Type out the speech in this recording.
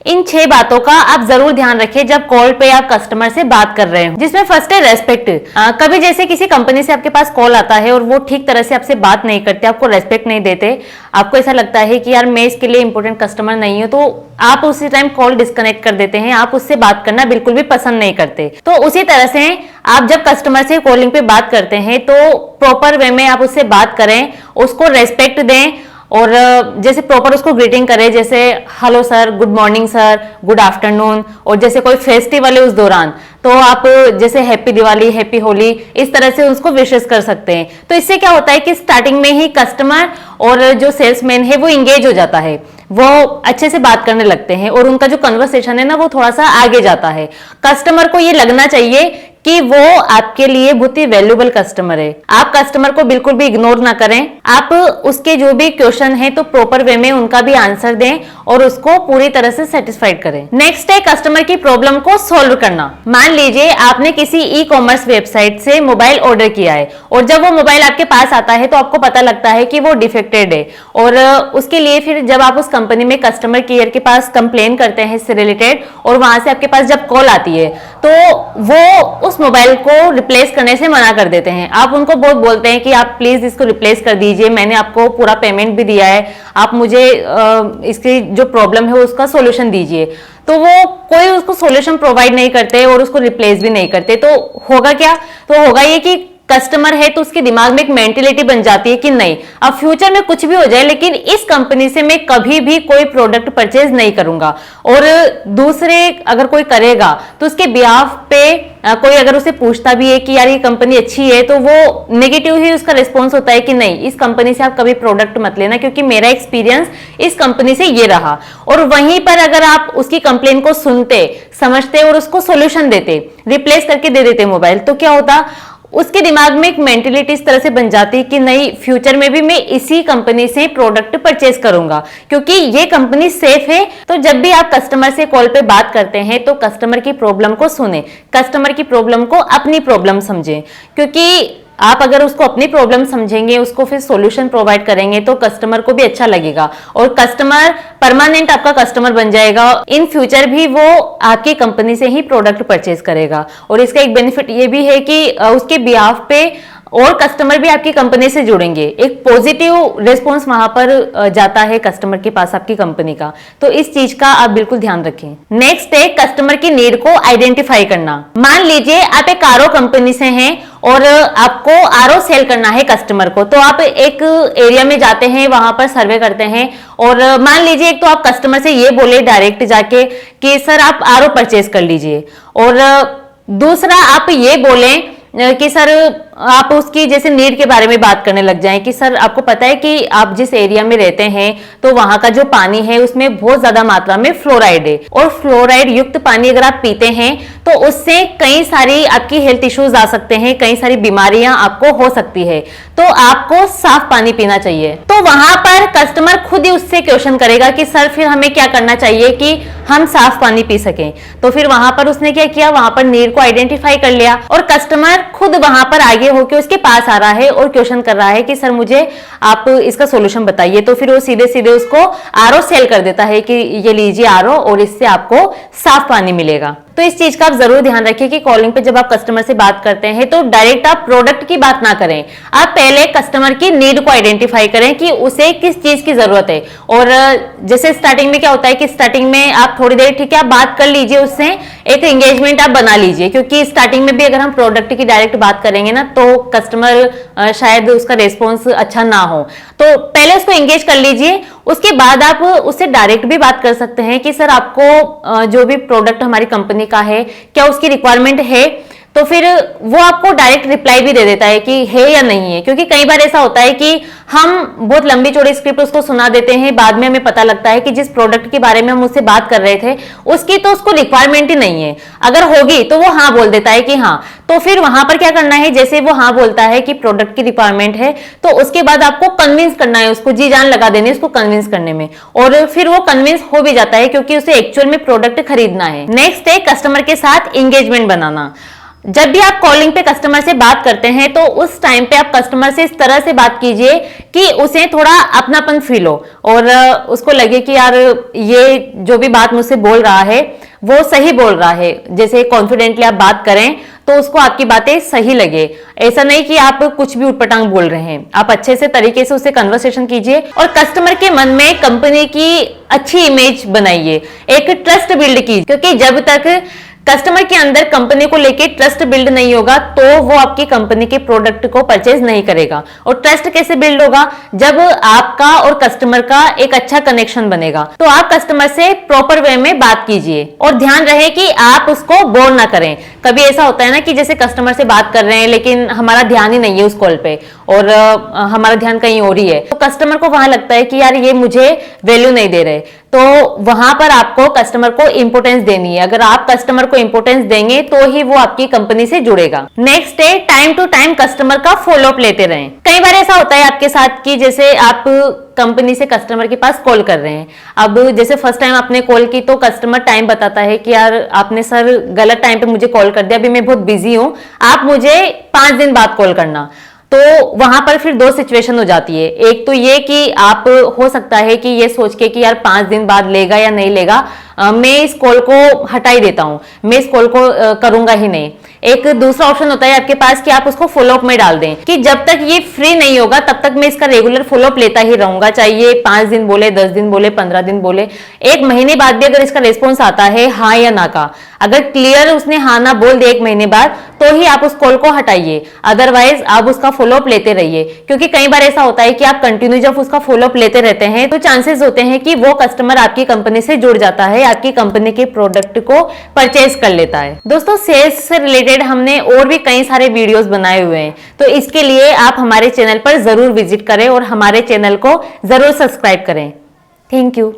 इन 6 बातों का आप जरूर ध्यान रखिए जब कॉल पे आप कस्टमर से बात कर रहे हो, जिसमें फर्स्ट है रेस्पेक्ट। कभी जैसे किसी कंपनी से आपके पास कॉल आता है और वो ठीक तरह से आपसे बात नहीं करते, आपको रेस्पेक्ट नहीं देते, आपको ऐसा लगता है कि यार मैं इसके लिए इंपॉर्टेंट कस्टमर नहीं हूं, तो आप उसी टाइम कॉल डिस्कनेक्ट कर देते हैं, आप उससे बात करना बिल्कुल भी पसंद नहीं करते। तो उसी तरह से आप जब कस्टमर से कॉलिंग पे बात करते हैं तो प्रॉपर वे में आप उससे बात करें, उसको रेस्पेक्ट दें और जैसे प्रॉपर उसको ग्रीटिंग करें, जैसे hello sir, good morning sir, good afternoon, और जैसे कोई फेस्टिवल है उस दौरान तो आप जैसे हैप्पी दिवाली, हैप्पी होली, इस तरह से उसको विशेस कर सकते हैं। तो इससे क्या होता है कि स्टार्टिंग में ही कस्टमर और जो सेल्समैन है वो इंगेज हो जाता है, वो अच्छे से बात करने लगते हैं और उनका जो कन्वर्सेशन है ना वो थोड़ा सा आगे जाता है। कस्टमर को ये लगना चाहिए कि वो आपके लिए बहुत ही वैल्यूएबल कस्टमर है। आप कस्टमर को बिल्कुल भी इग्नोर ना करें, आप उसके जो भी क्वेश्चन है तो प्रॉपर वे में उनका भी आंसर दें और उसको पूरी तरह से सेटिस्फाइड करें। नेक्स्ट है कस्टमर की प्रॉब्लम को सॉल्व करना। मान लीजिए आपने किसी ई कॉमर्स वेबसाइट से मोबाइल ऑर्डर किया है और जब वो मोबाइल आपके पास आता है तो आपको पता लगता है कि वो डिफेक्टेड है, और उसके लिए फिर जब आप उस कंपनी में कस्टमर केयर के पास कंप्लेन करते हैं इससे रिलेटेड और वहां से आपके पास जब कॉल आती है तो वो उस मोबाइल को रिप्लेस करने से मना कर देते हैं। आप उनको बहुत बोलते हैं कि आप प्लीज इसको रिप्लेस कर दीजिए, मैंने आपको पूरा पेमेंट भी दिया है, आप मुझे इसकी जो प्रॉब्लम है उसका सॉल्यूशन दीजिए। तो वो कोई उसको सॉल्यूशन प्रोवाइड नहीं करते और उसको रिप्लेस भी नहीं करते। तो होगा क्या? तो होगा ये कि कस्टमर है तो उसके दिमाग में एक मेंटेलिटी बन जाती है कि नहीं, अब फ्यूचर में कुछ भी हो जाए लेकिन इस कंपनी से मैं कभी भी कोई प्रोडक्ट परचेज नहीं करूंगा। और दूसरे अगर कोई करेगा तो उसके बिहाफ पे कोई अगर उसे पूछता भी है कि यार ये कंपनी अच्छी है तो वो नेगेटिव ही उसका रिस्पॉन्स होता है कि नहीं, इस कंपनी से आप कभी प्रोडक्ट मत लेना क्योंकि मेरा एक्सपीरियंस इस कंपनी से ये रहा। और वहीं पर अगर आप उसकी कंप्लेन को सुनते, समझते और उसको सोल्यूशन देते, रिप्लेस करके दे देते मोबाइल, तो क्या होता, उसके दिमाग में एक मेंटेलिटी इस तरह से बन जाती है कि नहीं, फ्यूचर में भी मैं इसी कंपनी से प्रोडक्ट परचेज करूंगा क्योंकि ये कंपनी सेफ है। तो जब भी आप कस्टमर से कॉल पे बात करते हैं तो कस्टमर की प्रॉब्लम को सुने, कस्टमर की प्रॉब्लम को अपनी प्रॉब्लम समझें, क्योंकि आप अगर उसको अपनी प्रॉब्लम समझेंगे, उसको फिर सॉल्यूशन प्रोवाइड करेंगे तो कस्टमर को भी अच्छा लगेगा और कस्टमर परमानेंट आपका कस्टमर बन जाएगा। इन फ्यूचर भी वो आपकी कंपनी से ही प्रोडक्ट परचेज करेगा। और इसका एक बेनिफिट ये भी है कि उसके बिहाफ पे और कस्टमर भी आपकी कंपनी से जुड़ेंगे, एक पॉजिटिव रिस्पॉन्स वहां पर जाता है कस्टमर के पास आपकी कंपनी का। तो इस चीज का आप बिल्कुल ध्यान रखें। नेक्स्ट है कस्टमर की नीड को आइडेंटिफाई करना। मान लीजिए आप एक आरओ कंपनी से हैं और आपको आरओ सेल करना है कस्टमर को, तो आप एक एरिया में जाते हैं, वहां पर सर्वे करते हैं और मान लीजिए एक तो आप कस्टमर से ये बोले डायरेक्ट जाके कि सर आप आरओ परचेज कर लीजिए, और दूसरा आप ये बोले कि सर आप उसकी जैसे नीड के बारे में बात करने लग जाएं कि सर आपको पता है कि आप जिस एरिया में रहते हैं तो वहां का जो पानी है उसमें बहुत ज्यादा मात्रा में फ्लोराइड है, और फ्लोराइड युक्त पानी अगर आप पीते हैं तो उससे कई सारी आपकी हेल्थ इश्यूज आ सकते हैं, कई सारी बीमारियां आपको हो सकती है, तो आपको साफ पानी पीना चाहिए। तो वहां पर कस्टमर खुद ही उससे क्वेश्चन करेगा कि सर फिर हमें क्या करना चाहिए कि हम साफ पानी पी सकें। तो फिर वहां पर उसने क्या किया, वहां पर नीड को आइडेंटिफाई कर लिया और कस्टमर खुद वहां पर आगे होके उसके पास आ रहा है और क्वेश्चन कर रहा है कि सर मुझे आप इसका सॉल्यूशन बताइए। तो फिर वो सीधे सीधे उसको आरओ सेल कर देता है कि ये लीजिए आरओ और इससे आपको साफ पानी मिलेगा। तो इस चीज का आप जरूर ध्यान रखिए कि कॉलिंग पे जब आप कस्टमर से बात करते हैं तो डायरेक्ट आप प्रोडक्ट की बात ना करें, आप पहले कस्टमर की नीड को आइडेंटिफाई करें कि उसे किस चीज की जरूरत है। और जैसे स्टार्टिंग में क्या होता है कि स्टार्टिंग में आप थोड़ी देर ठीक है आप बात कर लीजिए उससे, एक एंगेजमेंट आप बना लीजिए, क्योंकि स्टार्टिंग में भी अगर हम प्रोडक्ट की डायरेक्ट बात करेंगे ना तो कस्टमर शायद उसका रेस्पॉन्स अच्छा ना हो, तो पहले उसको एंगेज कर लीजिए। उसके बाद आप उससे डायरेक्ट भी बात कर सकते हैं कि सर आपको जो भी प्रोडक्ट हमारी कंपनी का है क्या उसकी रिक्वायरमेंट है, तो फिर वो आपको डायरेक्ट रिप्लाई भी दे देता है कि है या नहीं है। क्योंकि कई बार ऐसा होता है कि हम बहुत लंबी चौड़ी स्क्रिप्ट उसको सुना देते हैं, बाद में हमें पता लगता है कि जिस प्रोडक्ट के बारे में हम उससे बात कर रहे थे उसकी तो उसको रिक्वायरमेंट ही नहीं है, अगर होगी तो वो हाँ बोल देता है कि हाँ। तो फिर वहां पर क्या करना है, जैसे वो हाँ बोलता है कि प्रोडक्ट की रिक्वायरमेंट है तो उसके बाद आपको कन्विंस करना है, उसको जी जान लगा देनी है उसको कन्विंस करने में, और फिर वो कन्विंस हो भी जाता है क्योंकि उसे एक्चुअल में प्रोडक्ट खरीदना है। नेक्स्ट है कस्टमर के साथ एंगेजमेंट बनाना। जब भी आप कॉलिंग पे कस्टमर से बात करते हैं तो उस टाइम पे आप कस्टमर से इस तरह से बात कीजिए कि उसे थोड़ा अपनापन फील हो और उसको लगे कि यार ये जो भी बात मुझसे बोल रहा है वो सही बोल रहा है। जैसे कॉन्फिडेंटली आप बात करें तो उसको आपकी बातें सही लगे। ऐसा नहीं कि आप कुछ भी उटपटांग बोल रहे हैं, आप अच्छे से तरीके से उससे कन्वर्सेशन कीजिए और कस्टमर के मन में कंपनी की अच्छी इमेज बनाइए, एक ट्रस्ट बिल्ड कीजिए, क्योंकि जब तक कस्टमर के अंदर कंपनी को लेके ट्रस्ट बिल्ड नहीं होगा तो वो आपकी कंपनी के प्रोडक्ट को परचेज नहीं करेगा। और ट्रस्ट कैसे बिल्ड होगा? जब आपका और कस्टमर का एक अच्छा कनेक्शन बनेगा। तो आप कस्टमर से प्रॉपर वे में बात कीजिए और ध्यान रहे कि आप उसको बोर ना करें। कभी ऐसा होता है ना कि जैसे कस्टमर से बात कर रहे हैं लेकिन हमारा ध्यान ही नहीं है उस कॉल पे और हमारा ध्यान कहीं और ही है, तो कस्टमर को वहां लगता है कि यार ये मुझे वैल्यू नहीं दे रहे। तो वहां पर आपको कस्टमर को इंपोर्टेंस देनी है। अगर आप कस्टमर को इंपोर्टेंस देंगे तो ही वो आपकी कंपनी से जुड़ेगा। नेक्स्ट है टाइम टू टाइम कस्टमर का फॉलोअप लेते रहें। कई बार ऐसा होता है आपके साथ कि जैसे आप कंपनी से कस्टमर के पास कॉल कर रहे हैं, अब जैसे फर्स्ट टाइम आपने कॉल की तो कस्टमर टाइम बताता है कि यार आपने सर गलत टाइम पे मुझे कॉल कर दिया, अभी मैं बहुत बिजी हूं, आप मुझे 5 दिन बाद कॉल करना। तो वहां पर फिर 2 सिचुएशन हो जाती है। एक तो ये कि आप हो सकता है कि ये सोच के कि यार 5 दिन बाद लेगा या नहीं लेगा, मैं इस कॉल को हटा ही देता हूं, मैं इस कॉल को करूंगा ही नहीं। एक दूसरा ऑप्शन होता है आपके पास कि आप उसको फॉलोअप में डाल दें कि जब तक ये फ्री नहीं होगा तब तक मैं इसका रेगुलर फॉलोअप लेता ही रहूंगा, चाहे ये 5 दिन बोले, 10 दिन बोले, 15 दिन बोले, 1 महीने बाद भी अगर इसका रिस्पॉन्स आता है हाँ या ना का, अगर क्लियर उसने हाँ ना बोल दे 1 महीने बाद तो ही आप उस कॉल को हटाइए, अदरवाइज आप उसका फॉलोअप लेते रहिए। क्योंकि कई बार ऐसा होता है कि आप कंटिन्यू जब उसका फॉलोअप लेते रहते हैं तो चांसेस होते हैं कि वो कस्टमर आपकी कंपनी से जुड़ जाता है, आपकी कंपनी के प्रोडक्ट को परचेज कर लेता है। दोस्तों, सेल्स से रिलेटेड हमने और भी कई सारे वीडियोस बनाए हुए हैं, तो इसके लिए आप हमारे चैनल पर जरूर विजिट करें और हमारे चैनल को जरूर सब्सक्राइब करें। Thank you.